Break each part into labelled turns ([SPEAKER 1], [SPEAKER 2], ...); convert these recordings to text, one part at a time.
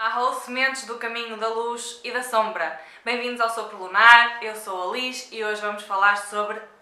[SPEAKER 1] Arroz sementes do caminho da luz e da sombra. Bem-vindos ao Sopro Lunar, eu sou a Liz e hoje vamos falar sobre ayahuasca.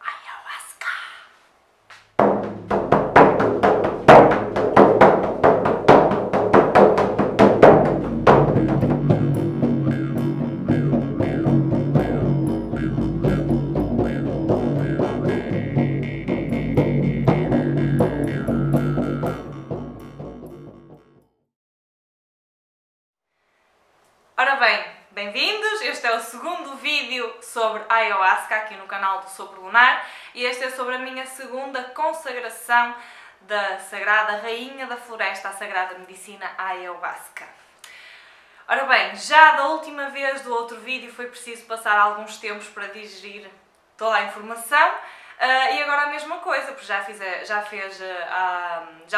[SPEAKER 1] Ora bem, bem-vindos! Este é o segundo vídeo sobre ayahuasca aqui no canal do Sopro Lunar e este é sobre a minha segunda consagração da Sagrada Rainha da Floresta, a Sagrada Medicina ayahuasca. Ora bem, já da última vez do outro vídeo foi preciso passar alguns tempos para digerir toda a informação. E agora a mesma coisa, porque já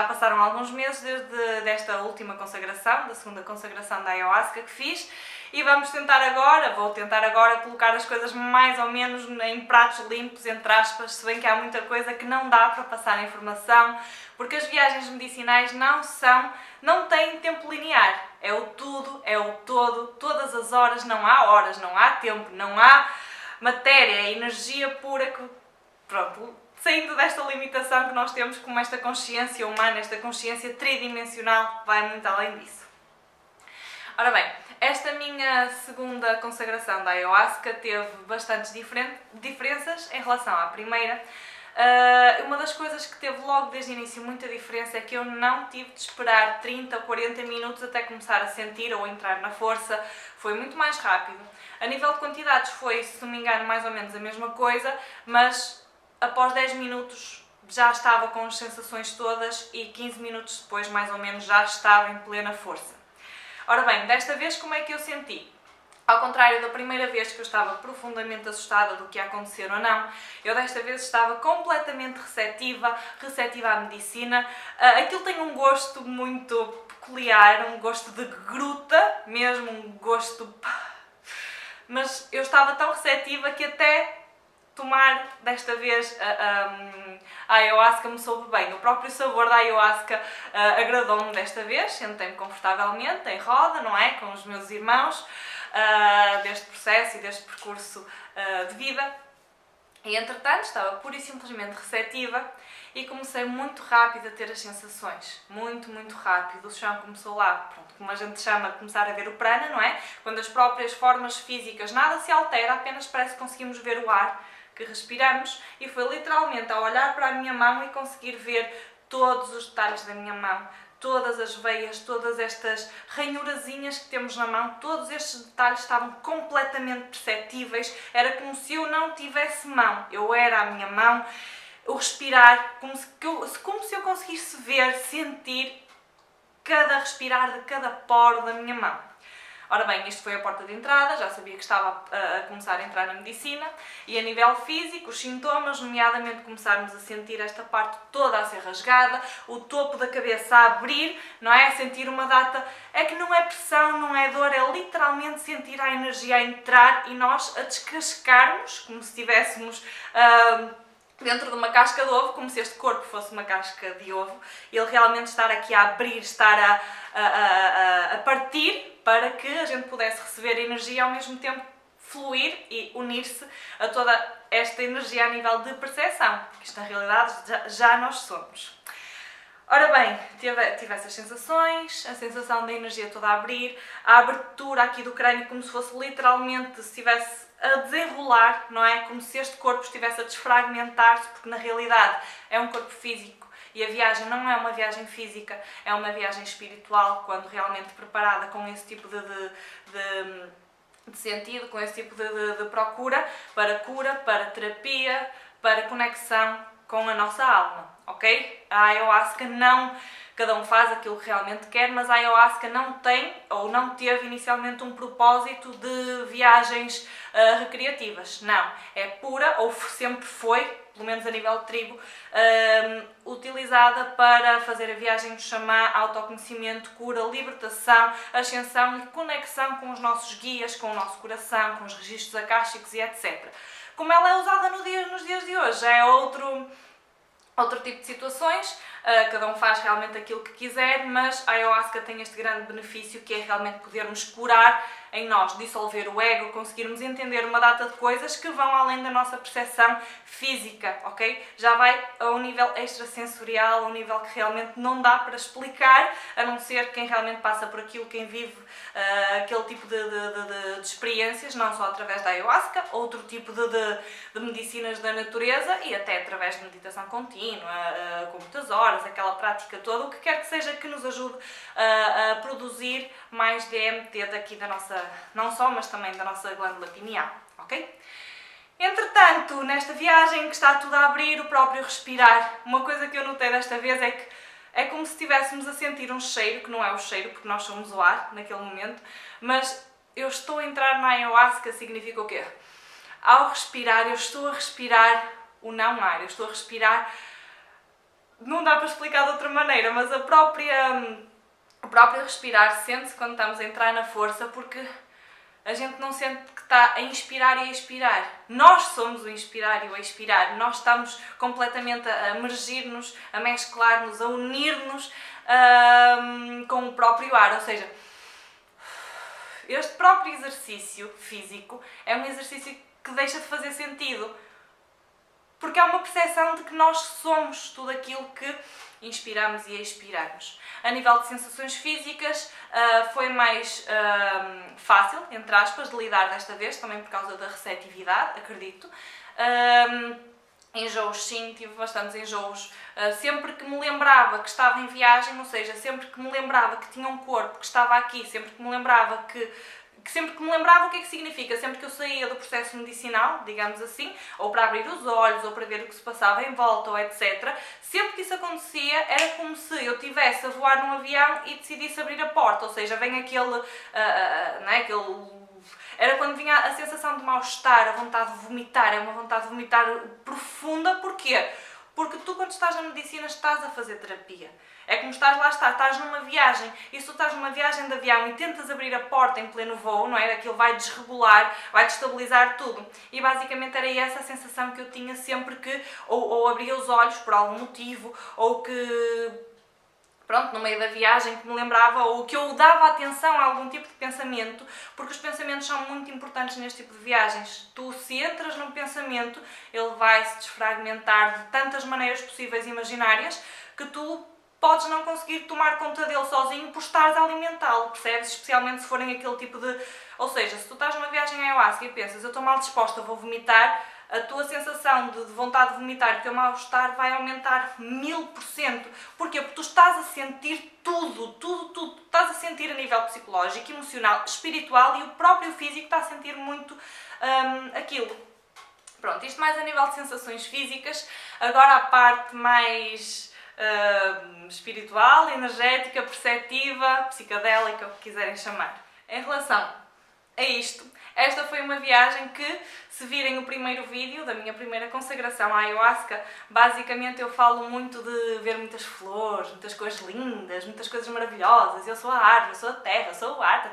[SPEAKER 1] passaram alguns meses desde esta última consagração, da segunda consagração da ayahuasca que fiz, e vou tentar agora colocar as coisas mais ou menos em pratos limpos, entre aspas, se bem que há muita coisa que não dá para passar a informação, porque as viagens medicinais não têm tempo linear, é o tudo, é o todo, todas as horas, não há tempo, não há matéria, é energia pura que... Pronto, saindo desta limitação que nós temos como esta consciência humana, esta consciência tridimensional, vai muito além disso. Ora bem, esta minha segunda consagração da ayahuasca teve bastantes diferenças em relação à primeira. Uma das coisas que teve logo desde o início muita diferença é que eu não tive de esperar 30 ou 40 minutos até começar a sentir ou entrar na força, foi muito mais rápido. A nível de quantidades foi, se não me engano, mais ou menos a mesma coisa, mas após 10 minutos já estava com as sensações todas e 15 minutos depois, mais ou menos, já estava em plena força. Ora bem, desta vez como é que eu senti? Ao contrário da primeira vez que eu estava profundamente assustada do que ia acontecer ou não, eu desta vez estava completamente receptiva à medicina. Aquilo tem um gosto muito peculiar, um gosto de gruta, mesmo um gosto... Mas eu estava tão receptiva que até tomar desta vez a ayahuasca me soube bem. O próprio sabor da ayahuasca agradou-me desta vez, sentei-me confortavelmente em roda, não é? Com os meus irmãos, deste processo e deste percurso de vida. E entretanto estava pura e simplesmente receptiva e comecei muito rápido a ter as sensações, muito rápido. O chão começou lá, pronto, como a gente chama de começar a ver o prana, não é? Quando as próprias formas físicas, nada se altera, apenas parece que conseguimos ver o ar que respiramos, e foi literalmente ao olhar para a minha mão e conseguir ver todos os detalhes da minha mão, todas as veias, todas estas ranhurazinhas que temos na mão, todos estes detalhes estavam completamente perceptíveis, era como se eu não tivesse mão, eu era a minha mão, o respirar, como se eu conseguisse ver, sentir cada respirar de cada poro da minha mão. Ora bem, isto foi a porta de entrada, já sabia que estava a começar a entrar na medicina e a nível físico, os sintomas, nomeadamente começarmos a sentir esta parte toda a ser rasgada, o topo da cabeça a abrir, não é? Sentir uma data, é que não é pressão, não é dor, é literalmente sentir a energia a entrar e nós a descascarmos, como se estivéssemos... dentro de uma casca de ovo, como se este corpo fosse uma casca de ovo, e ele realmente estar aqui a abrir, estar a partir, para que a gente pudesse receber energia e ao mesmo tempo fluir e unir-se a toda esta energia a nível de percepção, que isto na realidade já nós somos. Ora bem, tive essas sensações, a sensação da energia toda a abrir, a abertura aqui do crânio como se fosse literalmente, se estivesse a desenrolar, não é? Como se este corpo estivesse a desfragmentar-se, porque na realidade é um corpo físico e a viagem não é uma viagem física, é uma viagem espiritual, quando realmente preparada com esse tipo de sentido, com esse tipo de procura, para cura, para terapia, para conexão com a nossa alma, ok? A ayahuasca não... Cada um faz aquilo que realmente quer, mas a ayahuasca não tem ou não teve inicialmente um propósito de viagens recreativas. Não, é pura, ou sempre foi, pelo menos a nível de tribo, utilizada para fazer a viagem do xamã, autoconhecimento, cura, libertação, ascensão e conexão com os nossos guias, com o nosso coração, com os registros akáshicos e etc. Como ela é usada nos dias de hoje, já é outro tipo de situações, cada um faz realmente aquilo que quiser, mas a Ayahuasca tem este grande benefício que é realmente podermos curar em nós, dissolver o ego, conseguirmos entender uma data de coisas que vão além da nossa percepção física, ok? Já vai a um nível extrasensorial, a um nível que realmente não dá para explicar, a não ser quem realmente passa por aquilo, quem vive aquele tipo de experiências, não só através da Ayahuasca, outro tipo de medicinas da natureza e até através de meditação contínua, com muitas horas, aquela prática toda, o que quer que seja que nos ajude a produzir mais DMT daqui da nossa, não só, mas também da nossa glândula pineal, ok? Entretanto, nesta viagem que está tudo a abrir, o próprio respirar, uma coisa que eu notei desta vez é que é como se estivéssemos a sentir um cheiro, que não é o cheiro, porque nós somos o ar naquele momento, mas eu estou a entrar na Ayahuasca significa o quê? Ao respirar, eu estou a respirar o não ar, eu estou a respirar, não dá para explicar de outra maneira, mas o próprio respirar sente-se quando estamos a entrar na força, porque a gente não sente que está a inspirar e a expirar. Nós somos o inspirar e o expirar. Nós estamos completamente a emergir-nos, a mesclar-nos, a unir-nos com o próprio ar. Ou seja, este próprio exercício físico é um exercício que deixa de fazer sentido. Porque há uma percepção de que nós somos tudo aquilo que inspiramos e expiramos. A nível de sensações físicas, foi mais fácil, entre aspas, de lidar desta vez, também por causa da receptividade, acredito. Enjoos, sim, tive bastantes enjoos. Sempre que me lembrava que estava em viagem, ou seja, sempre que me lembrava que tinha um corpo que estava aqui, sempre que me lembrava o que é que significa, sempre que eu saía do processo medicinal, digamos assim, ou para abrir os olhos, ou para ver o que se passava em volta, ou etc., sempre que isso acontecia, era como se eu estivesse a voar num avião e decidisse abrir a porta, ou seja, vem aquele, era quando vinha a sensação de mal-estar, a vontade de vomitar, é uma vontade de vomitar profunda, porquê? Porque tu, quando estás na medicina, estás a fazer terapia. É como estás numa viagem, e se tu estás numa viagem de avião e tentas abrir a porta em pleno voo, não é? Aquilo vai desregular, vai destabilizar tudo. E basicamente era essa a sensação que eu tinha sempre que ou abria os olhos por algum motivo, ou que, pronto, no meio da viagem que me lembrava, ou que eu dava atenção a algum tipo de pensamento, porque os pensamentos são muito importantes neste tipo de viagens. Tu, se entras num pensamento, ele vai se desfragmentar de tantas maneiras possíveis e imaginárias que tu podes não conseguir tomar conta dele sozinho por estares a alimentá-lo, percebes? Especialmente se forem aquele tipo de... Ou seja, se tu estás numa viagem à Ayahuasca e pensas, eu estou mal disposta, vou vomitar, a tua sensação de vontade de vomitar e o teu mal-estar vai aumentar 1000%. Porquê? Porque tu estás a sentir tudo. Tu estás a sentir a nível psicológico, emocional, espiritual, e o próprio físico está a sentir muito aquilo. Pronto, isto mais a nível de sensações físicas. Agora a parte mais espiritual, energética, perceptiva, psicadélica, o que quiserem chamar. Em relação a isto, esta foi uma viagem que, se virem o primeiro vídeo da minha primeira consagração à Ayahuasca, basicamente eu falo muito de ver muitas flores, muitas coisas lindas, muitas coisas maravilhosas. Eu sou a árvore, eu sou a terra, eu sou o ar,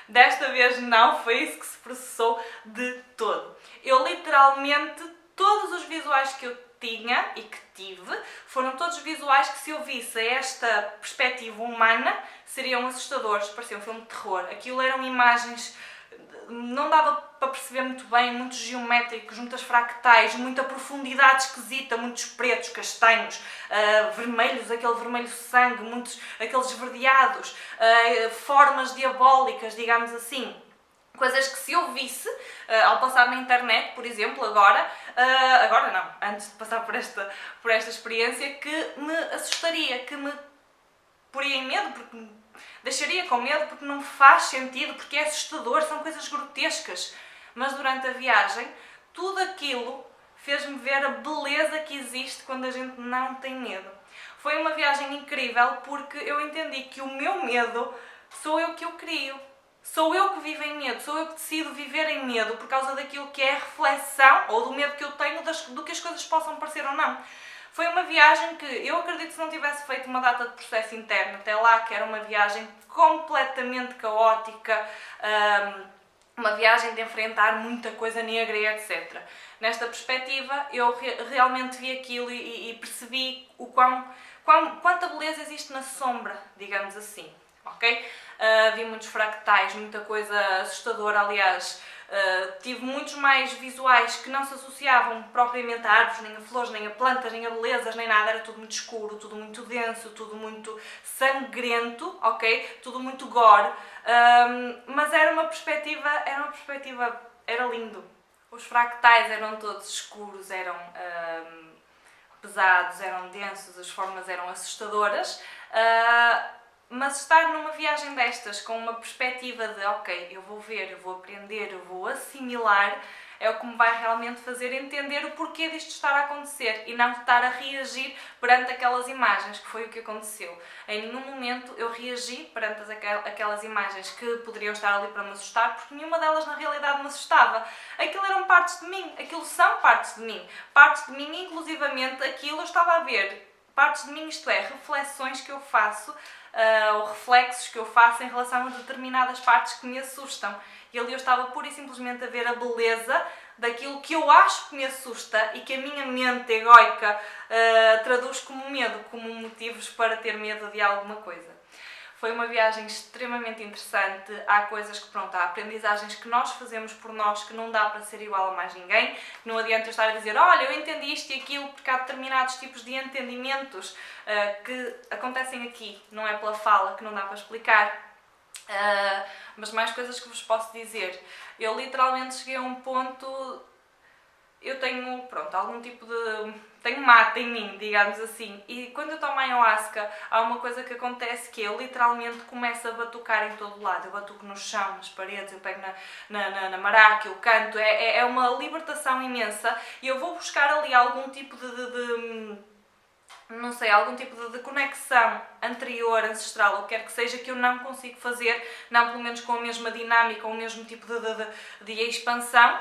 [SPEAKER 1] Desta vez não foi isso que se processou de todo. Eu literalmente, todos os visuais que eu tinha e que tive, foram todos visuais que, se eu visse esta perspectiva humana, seriam assustadores, parecia um filme de terror. Aquilo eram imagens, não dava para perceber muito bem, muitos geométricos, muitas fractais, muita profundidade esquisita, muitos pretos, castanhos, vermelhos, aquele vermelho sangue, muitos aqueles esverdeados, formas diabólicas, digamos assim. Coisas que, se eu visse, ao passar na internet, por exemplo, agora não, antes de passar por esta experiência, que me assustaria, que me poria em medo, porque me deixaria com medo, porque não faz sentido, porque é assustador, são coisas grotescas. Mas durante a viagem, tudo aquilo fez-me ver a beleza que existe quando a gente não tem medo. Foi uma viagem incrível, porque eu entendi que o meu medo sou eu que o crio. Sou eu que vivo em medo, sou eu que decido viver em medo por causa daquilo que é a reflexão, ou do medo que eu tenho do que as coisas possam parecer ou não. Foi uma viagem que eu acredito que, se não tivesse feito uma data de processo interno até lá, que era uma viagem completamente caótica, uma viagem de enfrentar muita coisa negra e etc. Nesta perspectiva, eu realmente vi aquilo e percebi quanta beleza existe na sombra, digamos assim, ok? Vi muitos fractais, muita coisa assustadora, aliás. Tive muitos mais visuais que não se associavam propriamente a árvores, nem a flores, nem a plantas, nem a belezas, nem nada. Era tudo muito escuro, tudo muito denso, tudo muito sangrento, ok? Tudo muito gore. Mas era uma perspectiva, era lindo. Os fractais eram todos escuros, eram pesados, eram densos, as formas eram assustadoras. Mas estar numa viagem destas com uma perspectiva de ok, eu vou ver, eu vou aprender, eu vou assimilar, é o que me vai realmente fazer entender o porquê disto estar a acontecer e não estar a reagir perante aquelas imagens, que foi o que aconteceu. Em nenhum momento eu reagi perante aquelas imagens que poderiam estar ali para me assustar, porque nenhuma delas na realidade me assustava. Aquilo eram partes de mim, aquilo são partes de mim. Partes de mim, inclusivamente, aquilo eu estava a ver. Partes de mim, isto é, reflexões que eu faço, ou reflexos que eu faço em relação a determinadas partes que me assustam. E ali eu estava pura e simplesmente a ver a beleza daquilo que eu acho que me assusta e que a minha mente egoica traduz como medo, como motivos para ter medo de alguma coisa. Foi uma viagem extremamente interessante. Há coisas que, pronto, há aprendizagens que nós fazemos por nós que não dá para ser igual a mais ninguém. Não adianta eu estar a dizer, olha, eu entendi isto e aquilo, porque há determinados tipos de entendimentos que acontecem aqui. Não é pela fala que não dá para explicar. Mas mais coisas que vos posso dizer. Eu literalmente cheguei a um ponto... Eu tenho, pronto, algum tipo de... tenho mata em mim, digamos assim. E quando eu tomo ayahuasca, há uma coisa que acontece que eu literalmente começo a batucar em todo lado. Eu batuco no chão, nas paredes, eu pego na maraca, eu canto. É uma libertação imensa. E eu vou buscar ali algum tipo não sei, algum tipo de conexão anterior, ancestral, ou quer que seja, que eu não consigo fazer, não pelo menos com a mesma dinâmica, ou o mesmo tipo de expansão,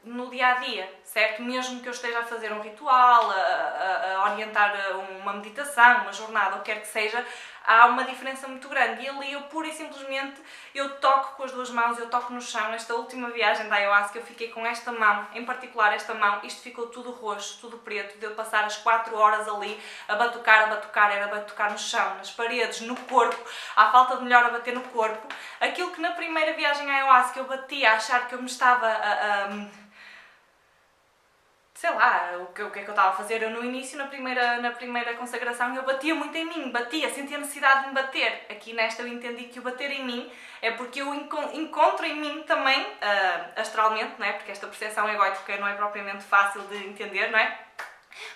[SPEAKER 1] no dia-a-dia, certo? Mesmo que eu esteja a fazer um ritual, a orientar uma meditação, uma jornada, ou quer que seja, há uma diferença muito grande. E ali eu pura e simplesmente eu toco com as duas mãos, eu toco no chão. Nesta última viagem da ayahuasca eu fiquei com esta mão, em particular esta mão, isto ficou tudo roxo, tudo preto, de eu passar as 4 horas ali a batucar, era batucar no chão, nas paredes, no corpo, à falta de melhor a bater no corpo. Aquilo que na primeira viagem à ayahuasca eu batia a achar que eu me estava sei lá, o que é que eu estava a fazer. Eu no início, na primeira consagração, eu batia muito em mim, sentia a necessidade de me bater. Aqui nesta eu entendi que o bater em mim é porque eu encontro em mim também, astralmente, não é? Porque esta percepção egóica não é propriamente fácil de entender, não é?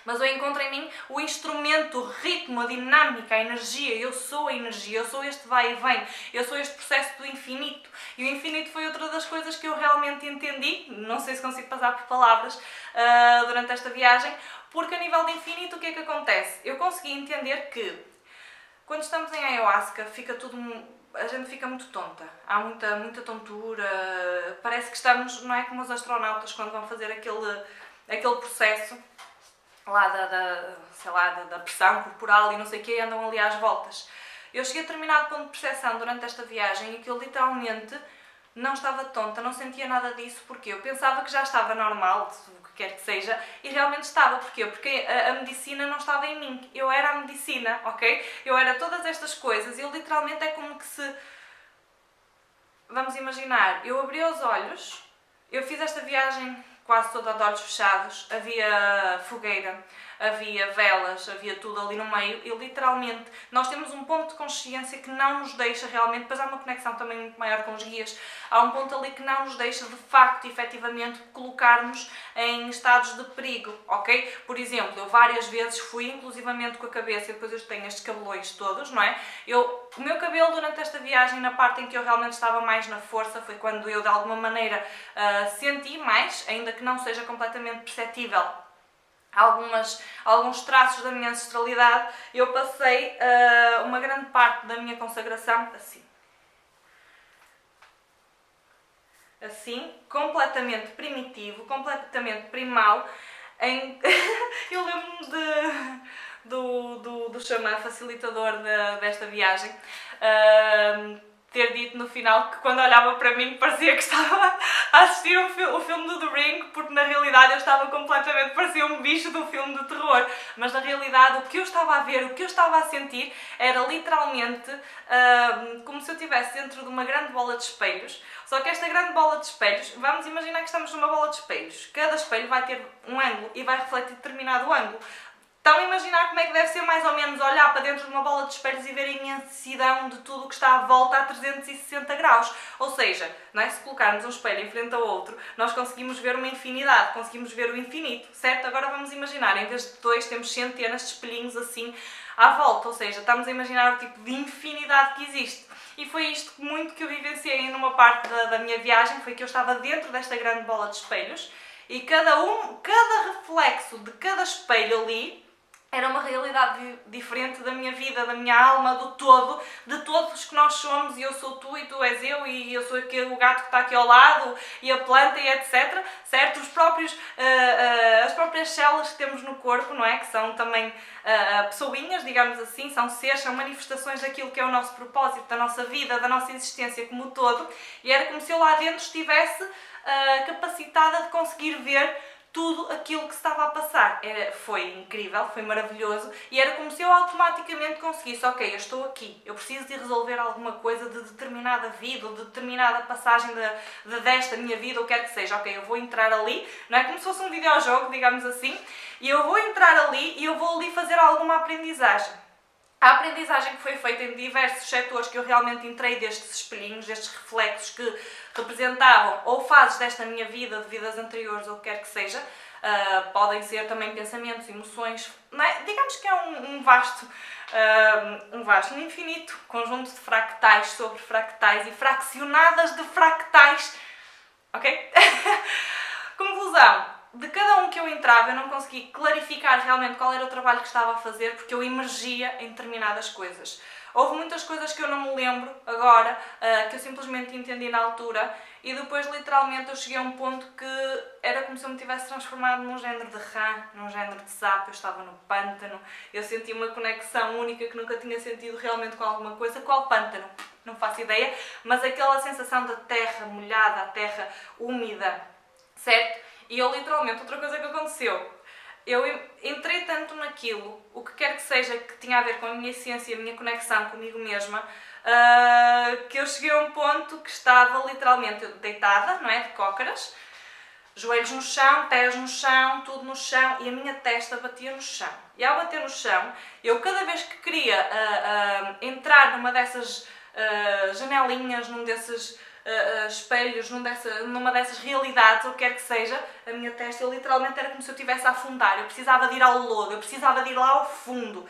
[SPEAKER 1] Mas eu encontro em mim o instrumento, o ritmo, a dinâmica, a energia. Eu sou a energia, eu sou este vai e vem, eu sou este processo do infinito. E o infinito foi outra das coisas que eu realmente entendi, não sei se consigo passar por palavras, durante esta viagem, porque a nível de infinito o que é que acontece? Eu consegui entender que quando estamos em ayahuasca fica tudo... a gente fica muito tonta, há muita tontura, parece que estamos, não é como os astronautas quando vão fazer aquele processo lá da pressão corporal e não sei o que, andam ali às voltas. Eu cheguei a determinado ponto de percepção durante esta viagem e que eu literalmente não estava tonta, não sentia nada disso, porque eu pensava que já estava normal, o que quer que seja, e realmente estava. Porquê? Porque a medicina não estava em mim, eu era a medicina, ok? Eu era todas estas coisas e eu literalmente é como que se... Vamos imaginar, eu abri os olhos, eu fiz esta viagem quase toda de olhos fechados, havia fogueira, havia velas, havia tudo ali no meio e literalmente nós temos um ponto de consciência que não nos deixa realmente, depois há uma conexão também muito maior com os guias, há um ponto ali que não nos deixa de facto, efetivamente, colocar-nos em estados de perigo, ok? Por exemplo, eu várias vezes fui inclusivamente com a cabeça, e depois eu tenho estes cabelões todos, não é? O meu cabelo durante esta viagem, na parte em que eu realmente estava mais na força, foi quando eu de alguma maneira senti mais, ainda que não seja completamente perceptível, alguns traços da minha ancestralidade. Eu passei uma grande parte da minha consagração assim, completamente primitivo, completamente primal. Eu lembro-me do xamã facilitador desta viagem, ter dito no final que quando olhava para mim parecia que estava a assistir o filme do The Ring, porque na realidade eu estava completamente, parecia um bicho do filme de terror, mas na realidade o que eu estava a ver, o que eu estava a sentir era literalmente como se eu estivesse dentro de uma grande bola de espelhos, só que esta grande bola de espelhos, vamos imaginar que estamos numa bola de espelhos, cada espelho vai ter um ângulo e vai refletir determinado ângulo. Estão a imaginar como é que deve ser mais ou menos olhar para dentro de uma bola de espelhos e ver a imensidão de tudo o que está à volta a 360 graus. Ou seja, não é? Se colocarmos um espelho em frente ao outro, nós conseguimos ver uma infinidade, conseguimos ver o infinito, certo? Agora vamos imaginar, em vez de dois, temos centenas de espelhinhos assim à volta. Ou seja, estamos a imaginar o tipo de infinidade que existe. E foi isto muito que eu vivenciei numa parte da minha viagem, foi que eu estava dentro desta grande bola de espelhos e cada reflexo de cada espelho ali era uma realidade diferente da minha vida, da minha alma, do todo, de todos que nós somos, e eu sou tu e tu és eu, e eu sou o gato que está aqui ao lado, e a planta, e etc. Certo? As próprias células que temos no corpo, não é? Que são também pessoinhas, digamos assim, são seres, são manifestações daquilo que é o nosso propósito, da nossa vida, da nossa existência como um todo, e era como se eu lá dentro estivesse capacitada de conseguir ver tudo aquilo que se estava a passar. Foi incrível, foi maravilhoso, e era como se eu automaticamente conseguisse, ok, eu estou aqui, eu preciso de resolver alguma coisa de determinada vida, ou de determinada passagem desta minha vida, ou quer que seja, ok, eu vou entrar ali, não é como se fosse um videojogo, digamos assim, e eu vou entrar ali e eu vou ali fazer alguma aprendizagem. A aprendizagem que foi feita em diversos setores que eu realmente entrei destes espelhinhos, destes reflexos que representavam ou fases desta minha vida, de vidas anteriores ou o que quer que seja, podem ser também pensamentos, emoções, não é? Digamos que é um vasto, um infinito conjunto de fractais sobre fractais e fraccionadas de fractais, ok? Conclusão. De cada um que eu entrava, eu não consegui clarificar realmente qual era o trabalho que estava a fazer, porque eu emergia em determinadas coisas. Houve muitas coisas que eu não me lembro agora, que eu simplesmente entendi na altura, e depois literalmente eu cheguei a um ponto que era como se eu me tivesse transformado num género de rã, num género de sapo. Eu estava no pântano, eu senti uma conexão única que nunca tinha sentido realmente com alguma coisa. Qual pântano? Não faço ideia, mas aquela sensação da terra molhada, a terra úmida, certo? E eu literalmente, outra coisa que aconteceu, eu entrei tanto naquilo, o que quer que seja que tinha a ver com a minha essência, a minha conexão comigo mesma, que eu cheguei a um ponto que estava literalmente deitada, não é, de cócaras, joelhos no chão, pés no chão, tudo no chão, e a minha testa batia no chão. E ao bater no chão, eu cada vez que queria entrar numa dessas janelinhas, num desses espelhos, numa dessas realidades, ou quer que seja, a minha testa literalmente era como se eu estivesse a afundar. Eu precisava de ir ao lodo, eu precisava de ir lá ao fundo.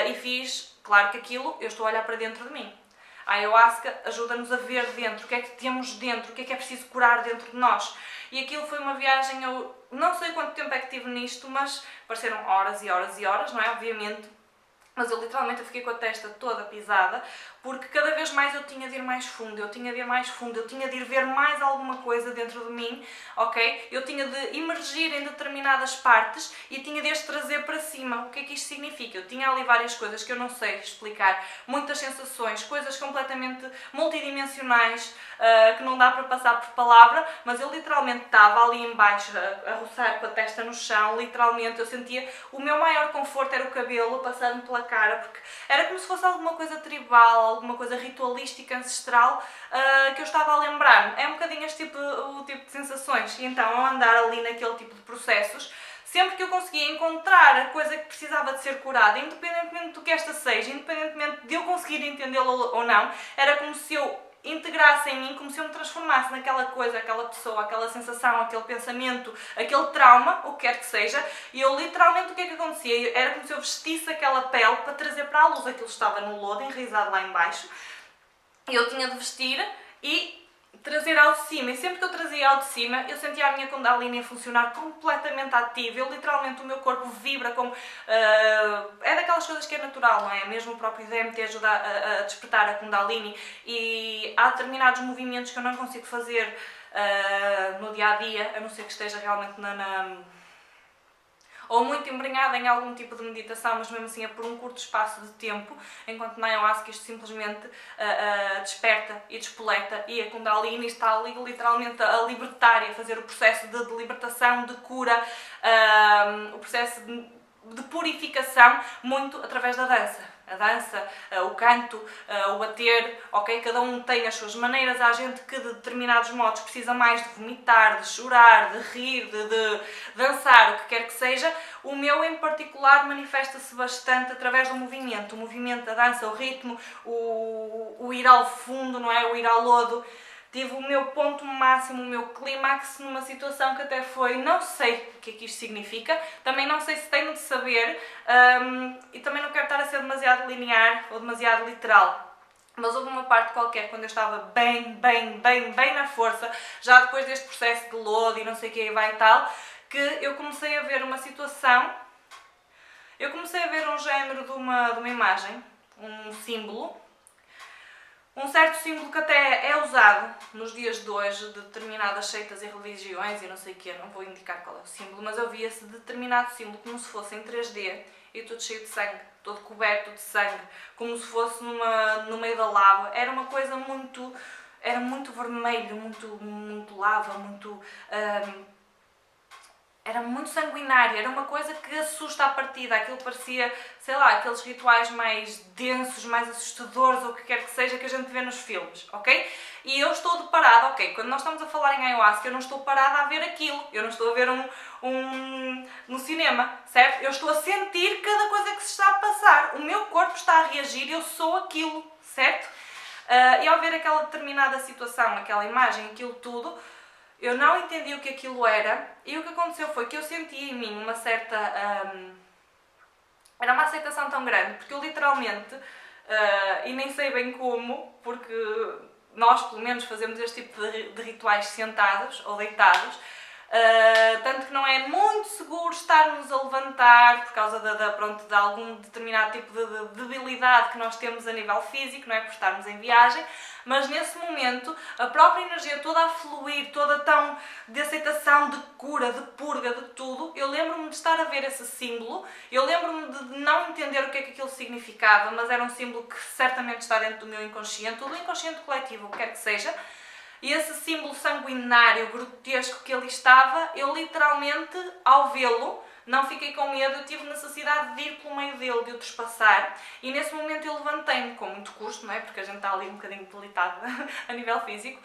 [SPEAKER 1] E fiz, claro que aquilo, eu estou a olhar para dentro de mim. A ayahuasca ajuda-nos a ver dentro, o que é que temos dentro, o que é preciso curar dentro de nós. E aquilo foi uma viagem, eu não sei quanto tempo é que tive nisto, mas pareceram horas e horas e horas, não é? Obviamente. Mas eu literalmente fiquei com a testa toda pisada, porque cada vez mais eu tinha de ir mais fundo, eu tinha de ir ver mais alguma coisa dentro de mim, ok? Eu tinha de emergir em determinadas partes e tinha de as trazer para cima. O que é que isto significa? Eu tinha ali várias coisas que eu não sei explicar, muitas sensações, coisas completamente multidimensionais, que não dá para passar por palavra, mas eu literalmente estava ali em baixo a roçar com a testa no chão, literalmente eu sentia o meu maior conforto era o cabelo passando pela cara, porque era como se fosse alguma coisa tribal, alguma coisa ritualística, ancestral, que eu estava a lembrar-me. É um bocadinho o tipo de sensações. E então, ao andar ali naquele tipo de processos, sempre que eu conseguia encontrar a coisa que precisava de ser curada, independentemente do que esta seja, independentemente de eu conseguir entendê-la ou não, era como se eu integrasse em mim, como se eu me transformasse naquela coisa, aquela pessoa, aquela sensação, aquele pensamento, aquele trauma, o que quer que seja, e eu literalmente o que é que acontecia? Era como se eu vestisse aquela pele para trazer para a luz. Aquilo estava no lodo, enraizado lá em baixo, e eu tinha de vestir e trazer ao de cima, e sempre que eu trazia ao de cima, eu sentia a minha Kundalini a funcionar completamente ativa. Eu literalmente, o meu corpo vibra como... é daquelas coisas que é natural, não é? Mesmo o próprio DMT ajuda a despertar a Kundalini, e há determinados movimentos que eu não consigo fazer no dia-a-dia, a não ser que esteja realmente ou muito embrenhada em algum tipo de meditação, mas mesmo assim é por um curto espaço de tempo, enquanto na Ayahuasca isto simplesmente desperta e despoleta, e a Kundalini está ali literalmente a libertar e a fazer o processo de libertação, de cura, o processo de purificação, muito através da dança. A dança, o canto, o bater, ok? Cada um tem as suas maneiras. Há gente que de determinados modos precisa mais de vomitar, de chorar, de rir, de dançar, o que quer que seja. O meu em particular manifesta-se bastante através do movimento. O movimento, a dança, o ritmo, o ir ao fundo, não é? O ir ao lodo. Tive o meu ponto máximo, o meu clímax numa situação que até foi, não sei o que é que isto significa, também não sei se tenho de saber, e também não quero estar a ser demasiado linear ou demasiado literal. Mas houve uma parte qualquer, quando eu estava bem na força, já depois deste processo de lodo e não sei o que vai e tal, que eu comecei a ver uma situação, eu comecei a ver um género de uma imagem, um símbolo, um certo símbolo que até é usado nos dias de hoje de determinadas seitas e religiões e não sei o quê, não vou indicar qual é o símbolo, mas eu vi esse determinado símbolo como se fosse em 3D e todo cheio de sangue, todo coberto de sangue, como se fosse no meio da lava. Era uma coisa muito, era muito vermelho, muito lava, era muito sanguinário, era uma coisa que assusta à partida, aquilo parecia, sei lá, aqueles rituais mais densos, mais assustadores, ou o que quer que seja que a gente vê nos filmes, ok? E eu estou deparada, ok, quando nós estamos a falar em Ayahuasca, eu não estou parada a ver aquilo, eu não estou a ver no cinema, certo? Eu estou a sentir cada coisa que se está a passar, o meu corpo está a reagir, eu sou aquilo, certo? E ao ver aquela determinada situação, aquela imagem, aquilo tudo, eu não entendi o que aquilo era, e o que aconteceu foi que eu senti em mim uma certa... era uma aceitação tão grande, porque eu literalmente, e nem sei bem como, porque nós pelo menos fazemos este tipo de rituais sentados ou deitados, tanto que não é muito seguro estarmos a levantar por causa de algum determinado tipo de debilidade que nós temos a nível físico, não é? Por estarmos em viagem, mas nesse momento a própria energia toda a fluir, toda tão de aceitação, de cura, de purga, de tudo. Eu lembro-me de estar a ver esse símbolo, eu lembro-me de não entender o que é que aquilo significava, mas era um símbolo que certamente está dentro do meu inconsciente, ou do inconsciente coletivo, o que quer que seja. E esse símbolo sanguinário, grotesco que ali estava, eu literalmente, ao vê-lo, não fiquei com medo, eu tive necessidade de ir pelo meio dele, de o trespassar, e nesse momento eu levantei-me, com muito custo, não é? Porque a gente está ali um bocadinho debilitada a nível físico,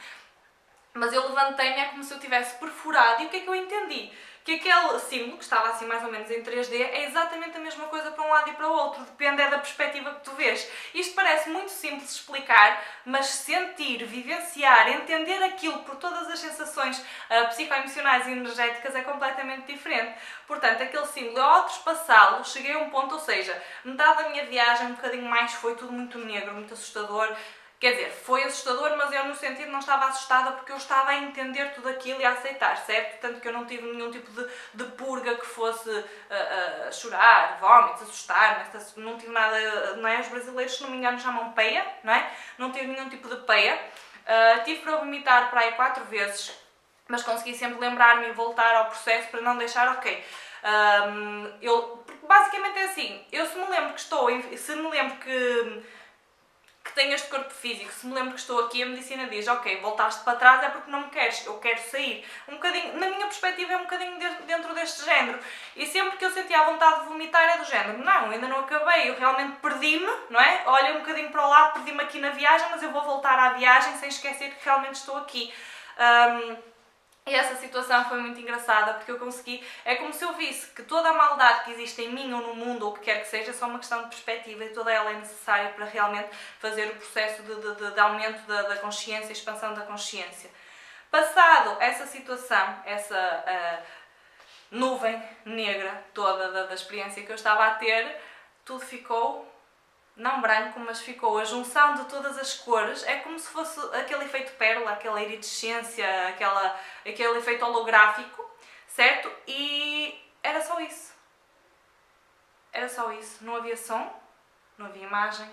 [SPEAKER 1] mas eu levantei-me, é como se eu tivesse perfurado, e o que é que eu entendi? Que aquele símbolo, que estava assim mais ou menos em 3D, é exatamente a mesma coisa para um lado e para o outro, depende da perspectiva que tu vês. Isto parece muito simples de explicar, mas sentir, vivenciar, entender aquilo por todas as sensações psicoemocionais e energéticas é completamente diferente. Portanto, aquele símbolo, eu ao trespassá-lo, cheguei a um ponto, ou seja, metade da minha viagem, um bocadinho mais, foi tudo muito negro, muito assustador. Quer dizer, foi assustador, mas eu no sentido não estava assustada porque eu estava a entender tudo aquilo e a aceitar, certo? Tanto que eu não tive nenhum tipo de purga que fosse chorar, vómitos, assustar, não tive nada, não é? Os brasileiros, se não me engano, chamam peia, não é? Não tive nenhum tipo de peia. Tive para vomitar para aí 4 vezes, mas consegui sempre lembrar-me e voltar ao processo para não deixar, ok. Porque basicamente é assim, eu se me lembro que tenho este corpo físico, se me lembro que estou aqui, a medicina diz, ok, voltaste para trás é porque não me queres, eu quero sair. Um bocadinho, na minha perspectiva é um bocadinho dentro deste género. E sempre que eu sentia a vontade de vomitar é do género, não, ainda não acabei, eu realmente perdi-me, não é? Olha um bocadinho para o lado, perdi-me aqui na viagem, mas eu vou voltar à viagem sem esquecer que realmente estou aqui. E essa situação foi muito engraçada porque eu consegui, é como se eu visse que toda a maldade que existe em mim ou no mundo ou o que quer que seja é só uma questão de perspectiva e toda ela é necessária para realmente fazer o processo de aumento da consciência, expansão da consciência. Passado essa situação, essa nuvem negra toda da experiência que eu estava a ter, tudo ficou não branco, mas ficou a junção de todas as cores, é como se fosse aquele efeito pérola, aquela iridescência, aquele efeito holográfico, certo? E era só isso. Era só isso. Não havia som, não havia imagem,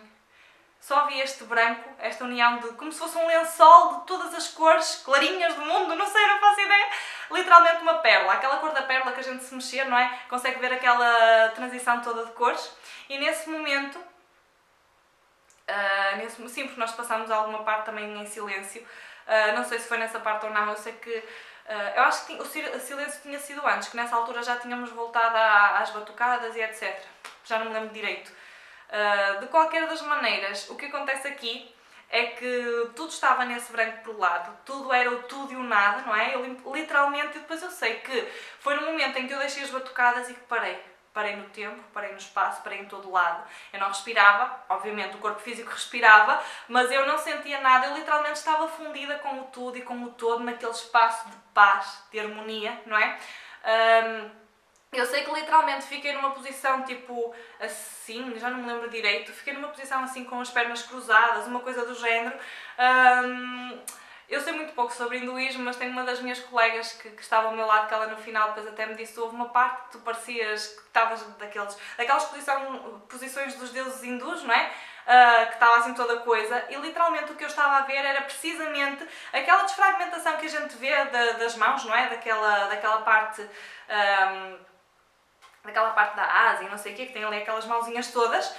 [SPEAKER 1] só vi este branco, esta união de como se fosse um lençol de todas as cores clarinhas do mundo, não sei, não faço ideia. Literalmente uma pérola, aquela cor da pérola que a gente se mexer, não é? Consegue ver aquela transição toda de cores. E nesse momento, sim, porque nós passámos alguma parte também em silêncio, não sei se foi nessa parte ou não, eu sei que eu acho que o silêncio tinha sido antes, que nessa altura já tínhamos voltado às batucadas e etc. Já não me lembro direito. De qualquer das maneiras, o que acontece aqui é que tudo estava nesse branco por lado, tudo era o tudo e o nada, não é? Eu, literalmente, e depois eu sei que foi no momento em que eu deixei as batucadas e que parei. Parei no tempo, parei no espaço, parei em todo lado. Eu não respirava, obviamente o corpo físico respirava, mas eu não sentia nada, eu literalmente estava fundida com o tudo e com o todo naquele espaço de paz, de harmonia, não é? Eu sei que literalmente fiquei numa posição tipo assim, já não me lembro direito, fiquei numa posição assim com as pernas cruzadas, uma coisa do género. Eu sei muito pouco sobre hinduísmo, mas tenho uma das minhas colegas que estava ao meu lado, que ela no final depois até me disse: houve uma parte que tu parecias que estavas daquelas posições dos deuses hindus, não é? Que estava assim toda coisa, e literalmente o que eu estava a ver era precisamente aquela desfragmentação que a gente vê das mãos, não é? Daquela parte da Ásia e não sei o quê, que tem ali aquelas mãozinhas todas.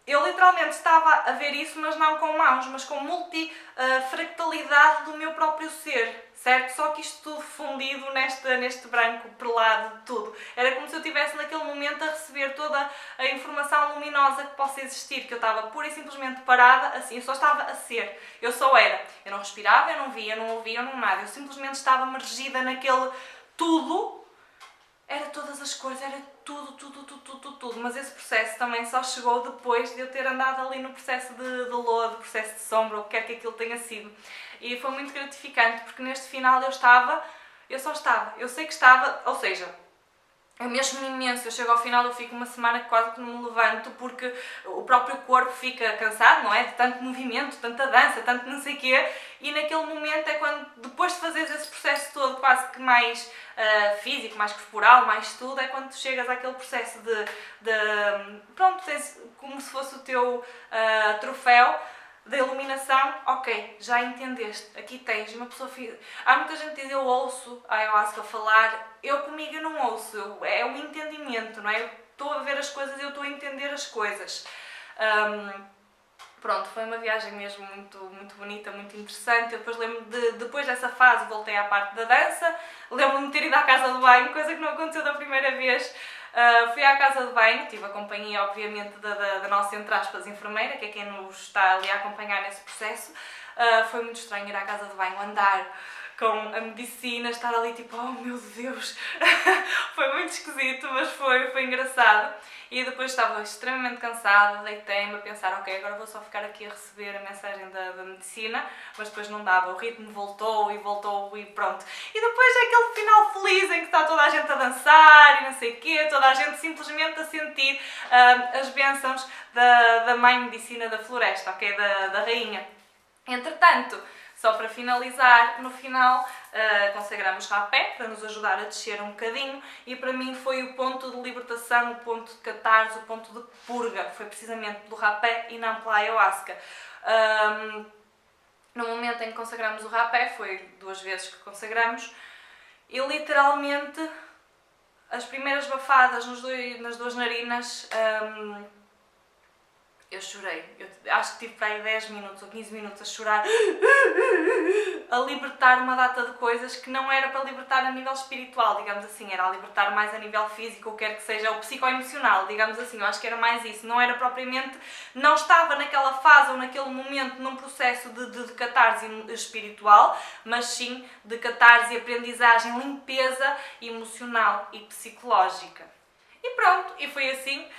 [SPEAKER 1] Eu literalmente estava a ver isso, mas não com mãos, mas com multifractalidade do meu próprio ser, certo? Só que isto tudo fundido neste branco perlado de tudo. Era como se eu estivesse naquele momento a receber toda a informação luminosa que possa existir, que eu estava pura e simplesmente parada, assim, eu só estava a ser. Eu só era. Eu não respirava, eu não via, eu não ouvia, eu não nada. Eu simplesmente estava mergida naquele tudo. Era todas as cores, era tudo. Mas esse processo também só chegou depois de eu ter andado ali no processo de lodo, processo de sombra, ou o que quer que aquilo tenha sido. E foi muito gratificante, porque neste final eu só estava. Eu sei que estava, ou seja, eu mexo-me imenso, eu chego ao final, eu fico uma semana que quase que não me levanto, porque o próprio corpo fica cansado, não é? De tanto movimento, tanta dança, tanto não sei o quê, e naquele momento é quando, depois de fazeres esse processo todo, quase que mais físico, mais corporal, mais tudo, é quando tu chegas àquele processo pronto, tens como se fosse o teu troféu da iluminação. Ok, já entendeste, aqui tens uma pessoa. Há muita gente que diz: eu ouço a ayahuasca falar, eu comigo eu não ouço, é um entendimento, não é? Eu estou a ver as coisas, eu estou a entender as coisas. Pronto, foi uma viagem mesmo muito, muito bonita, muito interessante. Eu depois lembro depois dessa fase, voltei à parte da dança, lembro-me de ter ido à casa de banho, coisa que não aconteceu da primeira vez. Fui à casa de banho, tive a companhia, obviamente, da nossa, entre aspas, enfermeira, que é quem nos está ali a acompanhar nesse processo. Foi muito estranho ir à casa de banho, andar com a medicina, estar ali tipo: oh meu Deus, foi muito esquisito, mas foi engraçado. E depois estava extremamente cansada, deitei-me a pensar: ok, agora vou só ficar aqui a receber a mensagem da medicina, mas depois não dava, o ritmo voltou e pronto. E depois é aquele final feliz em que está toda a gente a dançar e não sei o quê, toda a gente simplesmente a sentir as bênçãos da Mãe Medicina da Floresta, ok, da Rainha. Entretanto, só para finalizar, no final consagramos rapé para nos ajudar a descer um bocadinho, e para mim foi o ponto de libertação, o ponto de catarse, o ponto de purga. Foi precisamente pelo rapé e não pela ayahuasca. No momento em que consagramos o rapé, foi 2 vezes que consagramos, e literalmente as primeiras bafadas nas 2 narinas, eu chorei. Eu acho que tive para aí 10 minutos ou 15 minutos a chorar, a libertar uma data de coisas que não era para libertar a nível espiritual, digamos assim, era a libertar mais a nível físico, ou quer que seja, ou psicoemocional, digamos assim. Eu acho que era mais isso, não era propriamente, não estava naquela fase ou naquele momento num processo de catarse espiritual, mas sim de catarse e aprendizagem, limpeza emocional e psicológica. E pronto, e foi assim.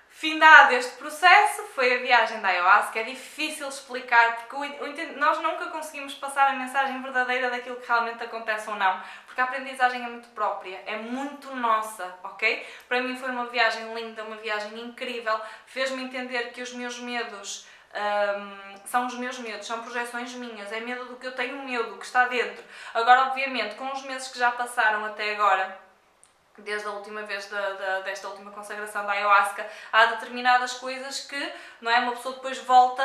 [SPEAKER 1] Findado este processo, foi a viagem da ayahuasca. É difícil explicar, porque nós nunca conseguimos passar a mensagem verdadeira daquilo que realmente acontece ou não, porque a aprendizagem é muito própria, é muito nossa, ok? Para mim foi uma viagem linda, uma viagem incrível, fez-me entender que os meus medos são os meus medos, são projeções minhas, é medo do que eu tenho medo, que está dentro. Agora, obviamente, com os meses que já passaram até agora, desde a última vez desta última consagração da Ayahuasca, há determinadas coisas que, não é, uma pessoa depois volta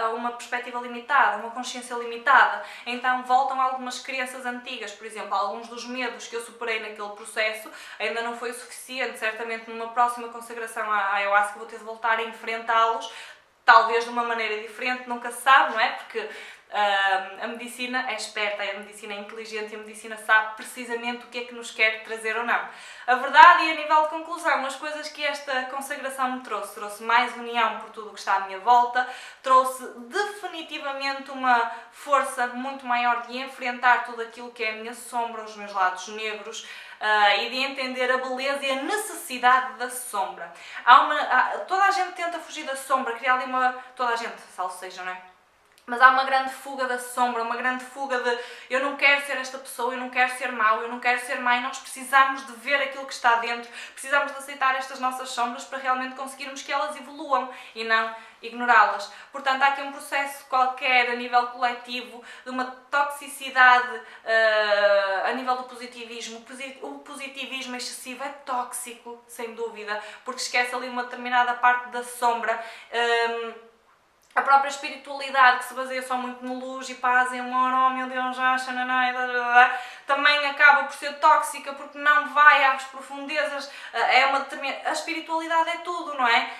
[SPEAKER 1] a uma perspectiva limitada, uma consciência limitada. Então voltam algumas crenças antigas, por exemplo, alguns dos medos que eu superei naquele processo, ainda não foi o suficiente, certamente numa próxima consagração à Ayahuasca vou ter de voltar a enfrentá-los, talvez de uma maneira diferente, nunca se sabe, não é? Porque a medicina é esperta, a medicina é inteligente e a medicina sabe precisamente o que é que nos quer trazer ou não. A verdade, e a nível de conclusão, as coisas que esta consagração me trouxe mais união por tudo o que está à minha volta, trouxe definitivamente uma força muito maior de enfrentar tudo aquilo que é a minha sombra, os meus lados negros, e de entender a beleza e a necessidade da sombra. Toda a gente tenta fugir da sombra, criar ali toda a gente, salvo seja, não é? Mas há uma grande fuga da sombra, uma grande fuga de eu não quero ser esta pessoa, eu não quero ser mau, eu não quero ser má, e nós precisamos de ver aquilo que está dentro, precisamos de aceitar estas nossas sombras para realmente conseguirmos que elas evoluam e não ignorá-las. Portanto, há aqui um processo qualquer a nível coletivo de uma toxicidade a nível do positivismo. O positivismo excessivo é tóxico, sem dúvida, porque esquece ali uma determinada parte da sombra. A própria espiritualidade, que se baseia só muito no luz e paz e amor, oh meu Deus, também acaba por ser tóxica porque não vai às profundezas. A espiritualidade é tudo, não é?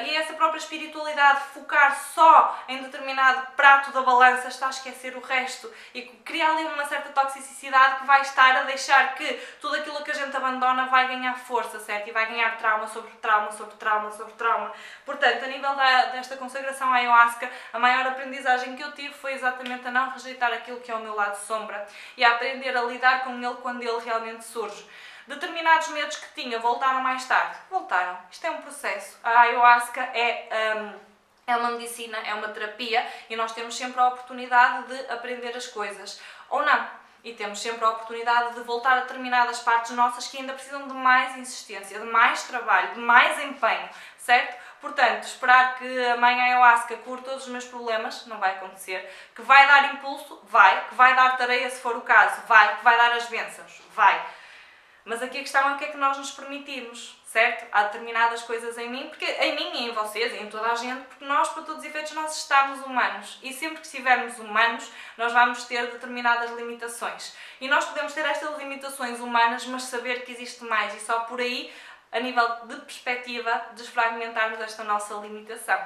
[SPEAKER 1] E essa própria espiritualidade, focar só em determinado prato da balança, está a esquecer o resto e cria ali uma certa toxicidade que vai estar a deixar que tudo aquilo que a gente abandona vai ganhar força, certo? E vai ganhar trauma sobre trauma, sobre trauma, sobre trauma. Portanto, a nível desta consagração à Ayahuasca, a maior aprendizagem que eu tive foi exatamente a não rejeitar aquilo que é o meu lado sombra e a aprender a lidar com ele quando ele realmente surge. Determinados medos que tinha voltaram mais tarde. Voltaram. Isto é um processo. A Ayahuasca é uma medicina, é uma terapia e nós temos sempre a oportunidade de aprender as coisas. Ou não. E temos sempre a oportunidade de voltar a determinadas partes nossas que ainda precisam de mais insistência, de mais trabalho, de mais empenho, certo? Portanto, esperar que a mãe Ayahuasca cure todos os meus problemas, não vai acontecer. Que vai dar impulso, vai. Que vai dar tareia, se for o caso, vai. Que vai dar as bênçãos, vai. Mas aqui a questão é o que é que nós nos permitimos, certo? Há determinadas coisas em mim, porque em mim e em vocês e em toda a gente, porque nós, para todos os efeitos, nós estamos humanos. E sempre que estivermos humanos, nós vamos ter determinadas limitações. E nós podemos ter estas limitações humanas, mas saber que existe mais. E só por aí, a nível de perspectiva, desfragmentarmos esta nossa limitação.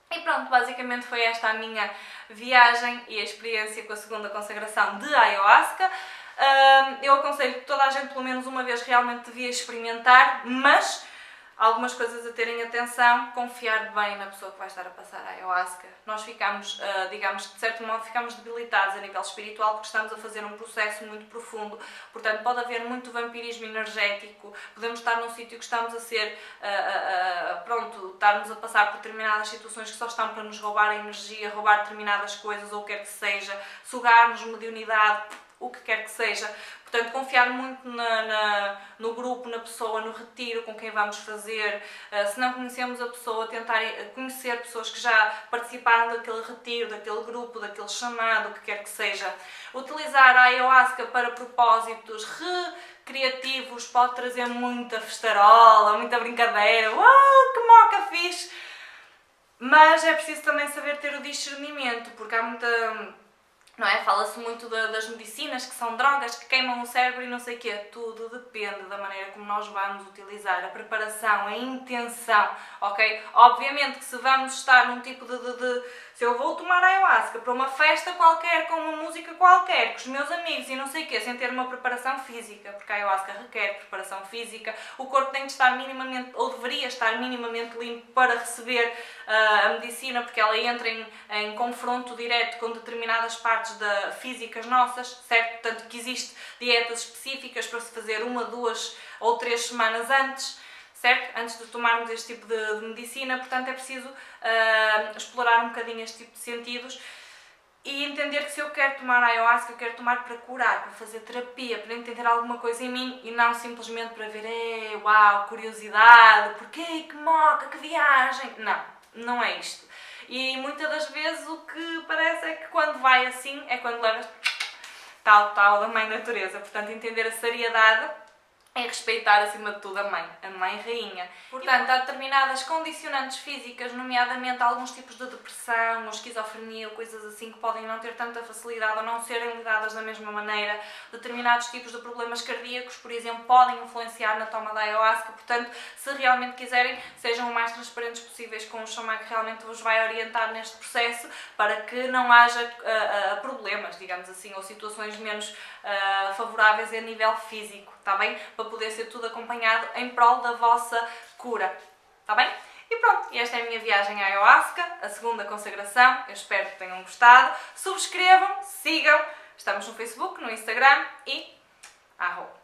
[SPEAKER 1] E pronto, basicamente foi esta a minha viagem e a experiência com a segunda consagração de Ayahuasca. Eu aconselho que toda a gente pelo menos uma vez realmente devia experimentar, mas algumas coisas a terem atenção, confiar bem na pessoa que vai estar a passar a Ayahuasca. Nós ficamos, digamos que de certo modo, ficamos debilitados a nível espiritual porque estamos a fazer um processo muito profundo, portanto pode haver muito vampirismo energético, podemos estar num sítio que estamos a ser, estarmos a passar por determinadas situações que só estão para nos roubar a energia, roubar determinadas coisas ou o que quer que seja, sugar-nos mediunidade, o que quer que seja. Portanto, confiar muito no grupo, na pessoa, no retiro com quem vamos fazer. Se não conhecemos a pessoa, tentar conhecer pessoas que já participaram daquele retiro, daquele grupo, daquele chamado, o que quer que seja. Utilizar a Ayahuasca para propósitos recreativos pode trazer muita festarola, muita brincadeira. Uau, que moca fixe! Mas é preciso também saber ter o discernimento, porque há muita... Não é? Fala-se muito das medicinas, que são drogas, que queimam o cérebro e não sei o quê. Tudo depende da maneira como nós vamos utilizar, a preparação, a intenção, ok? Obviamente que se vamos estar num tipo se eu vou tomar ayahuasca para uma festa qualquer, com uma música qualquer, com os meus amigos e não sei o quê, sem ter uma preparação física, porque a ayahuasca requer preparação física, o corpo tem de estar minimamente, ou deveria estar minimamente limpo para receber a medicina, porque ela entra em confronto direto com determinadas partes físicas nossas, certo? Portanto, que existe dietas específicas para se fazer 1, 2 ou 3 semanas antes, certo? Antes de tomarmos este tipo de medicina, portanto é preciso explorar um bocadinho este tipo de sentidos e entender que se eu quero tomar ayahuasca, eu quero tomar para curar, para fazer terapia, para entender alguma coisa em mim e não simplesmente para ver, uau, curiosidade, porquê, que moca, que viagem. Não, não é isto. E muitas das vezes o que parece é que quando vai assim é quando levas tal da mãe natureza. Portanto, entender a seriedade é respeitar acima de tudo a mãe rainha. Portanto, há determinadas condicionantes físicas, nomeadamente alguns tipos de depressão, ou esquizofrenia, ou coisas assim, que podem não ter tanta facilidade ou não serem lidadas da mesma maneira. Determinados tipos de problemas cardíacos, por exemplo, podem influenciar na toma da ayahuasca. Portanto, se realmente quiserem, sejam o mais transparentes possíveis com o xamã, que realmente vos vai orientar neste processo, para que não haja problemas, digamos assim, ou situações menos favoráveis a nível físico, está bem? Para poder ser tudo acompanhado em prol da vossa cura, está bem? E pronto, esta é a minha viagem à ayahuasca, a segunda consagração. Eu espero que tenham gostado. Subscrevam, sigam, estamos no Facebook, no Instagram e arroba.